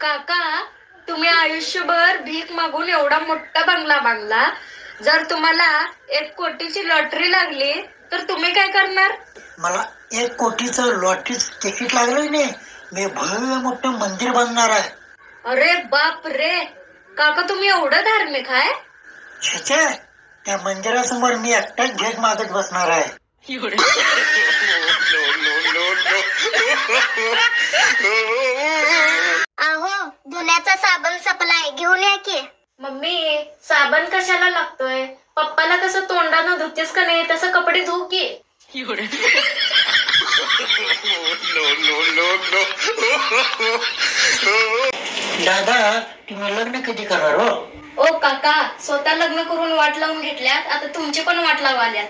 काका, तुम्ही आयुष्यभर भीक मागून एवढा मोठा बंगला बांधला. जर तुम्हाला 1 कोटीची लॉटरी लागली तर तुम्ही काय करणार? मला 1 कोटीचं लॉटरीच तिकीट लागलं नाही, मी भव्य मोठं मंदिर बांधणार आहे. अरे बाप रे, काका तुम्ही एवढं धार्मिक आहे? छे, त्या मंदिरासमोर मी एकटाच भीक मागत बसणार आहे. अहो, धुण्याचा साबण सपलाय, घेऊन या की. मम्मी, साबण कशाला लागतोय? पप्पाला कसं तोंडानं धुतेस का नाही तसं कपडे धुव की. दादा, तुम्ही लग्न कधी करणार हो? ओ काका, स्वतः लग्न करून वाट लावून घेतल्यात, आता तुमची पण वाट लावाल्यात.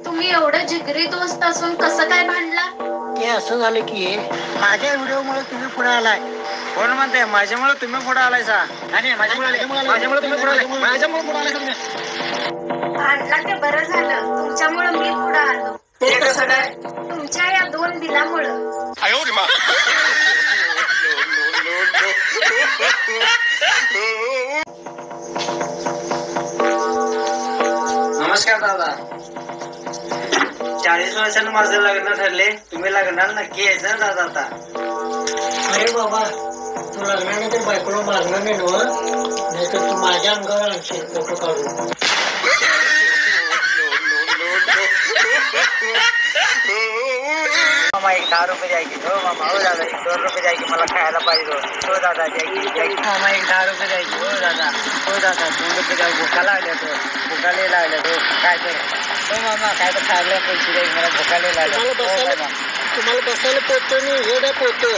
तुम्ही एवढं जिगरी दोस्त असून कसं काय भांडला? ते असं झालं की माझ्या व्हिडिओमुळे तुम्ही पुढे आलाय. कोण म्हणते माझ्यामुळे तुम्ही पुढे आलायसा? माझ्यामुळे तुम्ही पुढे आलाय. माझ्यामुळे पुढे आलाय तुम्ही. भांडला ते बरं झालं, तुमच्यामुळे मी पुढे आलो. ते कसं काय? तुमच्या या 2 बिलामुळं. नमस्कार दादा. 40 वर्षांनी माझं लग्न ठरले, तुम्ही लग्नाला नक्की यायचं ना दादा आता? अरे बाबा, तू लग्नानंतर बायकोला मारणार नाही ना? नाही तर तू माझ्या अंगावर आणशील फोटो काढून. मामा 1 10 रुपये जायची. हो मामा, हो दादा 1 2 रुपये जायची, मला खायला पाहिजे. हो दादा जायची. मामा 1 10 रुपये जायची. हो दादा, हो दादा 2 रुपये जायची. भुका लागल्या तो, भुकाले लागल्या तो. काय कर? हो मामा, काय तर खायला पैसे जाईल, मला भुकाले लागल्या. तुम्हाला बसायला पोहतो नाही, हे काय पोहतो.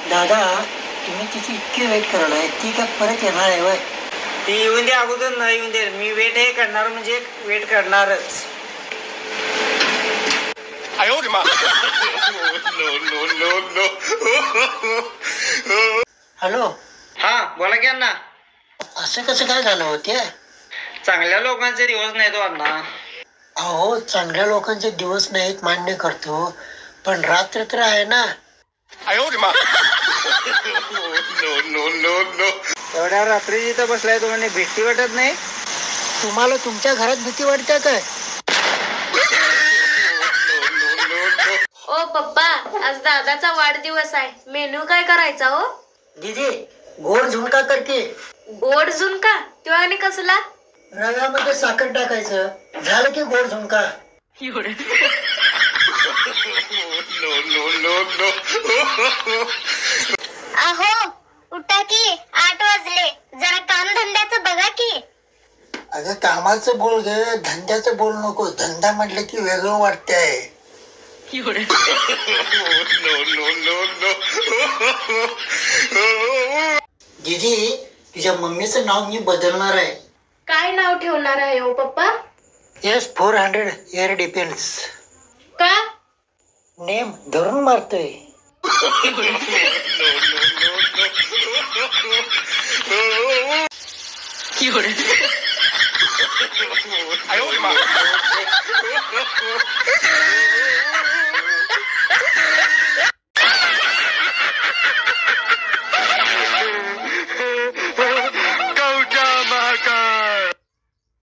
दादा, तुम्ही तिची इतकी वेट करणार, ती काय परत येणार आहे वय? ती येऊन दे, अगोदर नाही येऊन दे. मी वेट हे करणार म्हणजे वेट करणारच. हॅलो, हा बोला की अण्णा. असं कसं काय झालं होते? चांगल्या लोकांचे दिवस नाही तो अण्णा. अहो, चांगल्या लोकांचे दिवस नाहीत मान्य करतो, पण रात्र तर आहे ना. एवढ्या रात्री जिथं बसलाय तुम्हाला भीती वाटत नाही? तुम्हाला तुमच्या घरात भीती वाटते काय? ओ पप्पा, आज दादाचा वाढदिवस आहे, मेनू काय करायचा हो? दीदी, गोड झुणका करते. गोड झुणका? तो आणि कसला? रव्यामध्ये साखर टाकायचं, झालं की गोड झुणका. अहो, उठा की, 8 वाजले. जरा काम धंद्याचं बघा की. अगं, कामाचं बोल ग, धंद्याचं बोल नको. धंदा म्हटलं की वेगळं वाटतंय. दीदी, तुझ्या मम्मीचं नाव मी बदलणार आहे. काय नाव ठेवणार आहे हो पप्पा? S-400 air defence. का? नेम धरून मारतोय.